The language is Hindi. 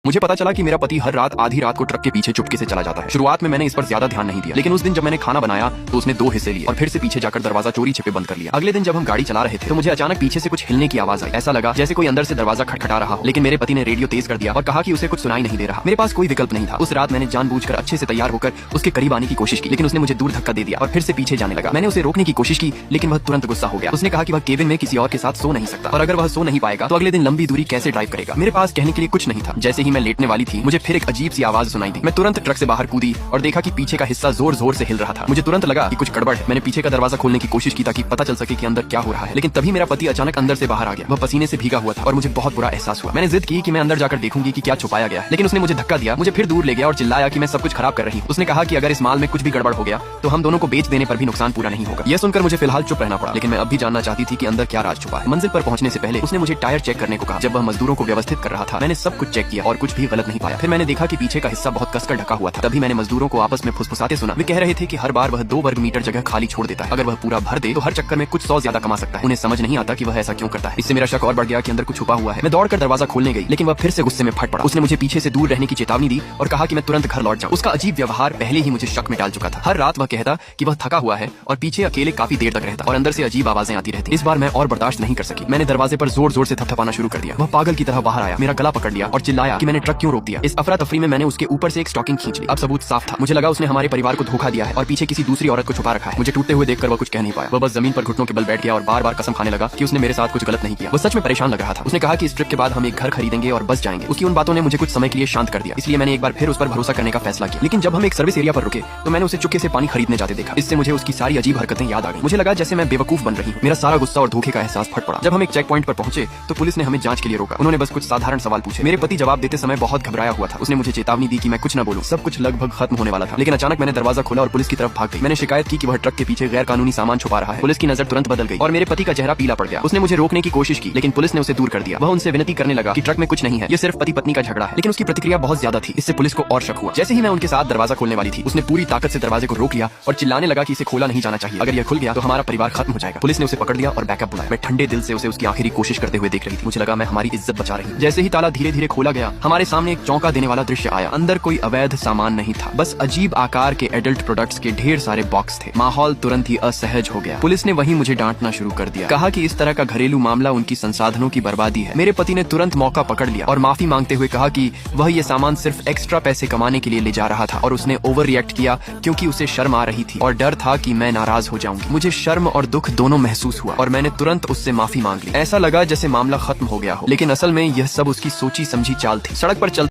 मुझे पता चला कि मेरा पति हर रात आधी रात को ट्रक के पीछे चुपके से चला जाता है। शुरुआत में मैंने इस पर ज्यादा ध्यान नहीं दिया, लेकिन उस दिन जब मैंने खाना बनाया तो उसने 2 हिस्से लिए और फिर से पीछे जाकर दरवाजा चोरी छिपे बंद कर लिया। अगले दिन जब हम गाड़ी चला रहे थे तो मुझे अचानक पीछे से कुछ हिलने की आवाज आई। ऐसा लगा जैसे कोई अंदर से दरवाजा खटखटा रहा हो, लेकिन मेरे पति ने रेडियो तेज कर दिया और कहा कि उसे कुछ सुनाई नहीं दे रहा। मेरे पास कोई विकल्प नहीं था। उस रात मैंने जानबूझकर अच्छे से तैयार होकर उसके करीब आने की कोशिश की, लेकिन उसने मुझे दूर धक्का दे दिया और फिर से पीछे जाने लगा। मैंने उसे रोकने की कोशिश की, लेकिन वह तुरंत गुस्सा हो गया। उसने कहा कि वह केबिन में किसी और के साथ सो नहीं सकता और अगर वह सो नहीं पाएगा तो अगले दिन लंबी दूरी कैसे ड्राइव करेगा। मेरे पास कहने के लिए कुछ नहीं था। जैसे ही मैं लेटने वाली थी मुझे फिर एक अजीब सी आवाज सुनाई दी। मैं तुरंत ट्रक से बाहर कूदी और देखा कि पीछे का हिस्सा जोर जोर से हिल रहा था। मुझे तुरंत लगा कि कुछ गड़बड़ है। मैंने पीछे का दरवाजा खोलने की कोशिश की ताकि पता चल सके कि अंदर क्या हो रहा है, लेकिन तभी मेरा पति अचानक अंदर से बाहर आ गया। वह पसीने से भीगा हुआ था और मुझे बहुत बुरा एहसास हुआ। मैंने जिद की कि मैं अंदर जाकर देखूंगी कि क्या छुपाया गया है, लेकिन उसने मुझे धक्का दिया, मुझे फिर दूर ले गया और चिल्लाया कि मैं सब कुछ खराब कर रही हूँ। उसने कहा कि अगर इस माल में कुछ भी गड़बड़ हो गया तो हम दोनों को बेच देने पर भी नुकसान पूरा नहीं होगा। यह सुनकर मुझे फिलहाल चुप रहना पड़ा, लेकिन मैं अब भी जानना चाहती थी कि अंदर क्या राज छुपा है। मंजिल पर पहुंचने से पहले उसने मुझे टायर चेक करने को कहा। जब वह मजदूरों को व्यवस्थित कर रहा था मैंने सब कुछ चेक किया और कुछ भी गलत नहीं पाया। फिर मैंने देखा कि पीछे का हिस्सा बहुत कसकर ढका हुआ था। तभी मैंने मजदूरों को आपस में फुसफुसाते सुना। वे कह रहे थे कि हर बार वह 2 वर्ग मीटर जगह खाली छोड़ देता है। अगर वह पूरा भर दे तो हर चक्कर में कुछ 100 ज्यादा कमा सकता है। उन्हें समझ नहीं आता कि वह ऐसा क्यों करता है। इससे मेरा शक और बढ़ गया कि अंदर कुछ छुपा हुआ है। मैं दौड़कर दरवाजा खोलने गई, लेकिन वह फिर से गुस्से में फट पड़ा। उसने मुझे पीछे से दूर रहने की चेतावनी दी और कहा कि मैं तुरंत घर लौट जाऊं। उसका अजीब व्यवहार पहले ही मुझे शक में डाल चुका था। हर रात वह कहता कि वह थका हुआ है और पीछे अकेले काफी देर तक रहता और अंदर से अजीब आवाजें आती रहती। इस बार मैं और बर्दाश्त नहीं कर सकी। मैंने दरवाजे पर जोर जोर से थपथपाना शुरू कर दिया। वह पागल की तरह बाहर आया, मेरा गला पकड़ लिया और चिल्लाया कि मैंने ट्रक क्यों रोक दिया। इस अफरा तफरी में मैंने उसके ऊपर से एक स्टॉकिंग खींच ली। अब सबूत साफ था। मुझे लगा उसने हमारे परिवार को धोखा दिया है और पीछे किसी दूसरी औरत को छुपा रखा है। मुझे टूटते हुए देखकर वह कुछ कह नहीं पाया। वह बस जमीन पर घुटनों के बल बैठ गया और बार बार कसम खाने लगा कि उसने मेरे साथ कुछ गलत नहीं किया। वह सच में परेशान लग रहा था। उसने कहा कि इस ट्रिप के बाद हम एक घर खरीदेंगे और बस जाएंगे। उसकी उन बातों ने मुझे कुछ समय के लिए शांत कर दिया, इसलिए मैंने एक बार फिर उस पर भरोसा करने का फैसला किया। लेकिन जब हम एक सर्विस एरिया पर रुके तो मैंने उसे चुपके से पानी खरीदने जाते देखा। इससे मुझे उसकी सारी अजीब हरकतें याद आ गई। मुझे लगा जैसे मैं बेवकूफ बन रही हूँ। मेरा सारा गुस्सा और धोखे का एहसास फट पड़ा। जब हम एक चेक पॉइंट पर पहुंचे तो पुलिस ने हमें जांच के लिए रोका। उन्होंने बस कुछ साधारण सवाल पूछे। मेरे पति जवाब देते समय बहुत घबराया हुआ था। उसने मुझे चेतावनी दी कि मैं कुछ न बोलूं। सब कुछ लगभग खत्म होने वाला था, लेकिन अचानक मैंने दरवाजा खोला और पुलिस की तरफ भाग गई। मैंने शिकायत की कि वह ट्रक के पीछे गैर कानूनी सामान छुपा रहा है। पुलिस की नजर तुरंत बदल गई और मेरे पति का चेहरा पीला पड़ गया। उसने मुझे रोकने की कोशिश की, लेकिन पुलिस ने उसे दूर कर दिया। वह उनसे विनती करने लगा कि ट्रक में कुछ नहीं है, ये सिर्फ पति पत्नी का झगड़ा है। लेकिन उसकी प्रतिक्रिया बहुत ज्यादा थी। इससे पुलिस को और शक हुआ। जैसे ही मैं उनके साथ दरवाजा खोलने वाली थी उसने पूरी ताकत से दरवाजे को रोक लिया और चिल्लाने लगा कि इसे खोला नहीं जाना चाहिए। अगर यह खुल गया तो हमारा परिवार खत्म हो जाएगा। पुलिस ने उसे पकड़ लिया और बैकअप बुलाया। मैं ठंडे दिल से उसे उसकी आखिरी कोशिश करते हुए देख रही थी। मुझे लगा मैं हमारी इज्जत बचा रही हूँ। जैसे ही ताला धीरे धीरे खोला गया हमारे सामने एक चौंका देने वाला दृश्य आया। अंदर कोई अवैध सामान नहीं था, बस अजीब आकार के एडल्ट प्रोडक्ट्स के ढेर सारे बॉक्स थे। माहौल तुरंत ही असहज हो गया। पुलिस ने वहीं मुझे डांटना शुरू कर दिया। कहा कि इस तरह का घरेलू मामला उनकी संसाधनों की बर्बादी है। मेरे पति ने तुरंत मौका पकड़ लिया और माफी मांगते हुए कहा कि वह ये सामान सिर्फ एक्स्ट्रा पैसे कमाने के लिए ले जा रहा था और उसने ओवर रिएक्ट किया क्योंकि उसे शर्म आ रही थी और डर था कि मैं नाराज हो जाऊंगी। मुझे शर्म और दुख दोनों महसूस हुआ और मैंने तुरंत उससे माफी मांग ली। ऐसा लगा जैसे मामला खत्म हो गया हो, लेकिन असल में यह सब उसकी सोची समझी चाल थी। सड़क पर चल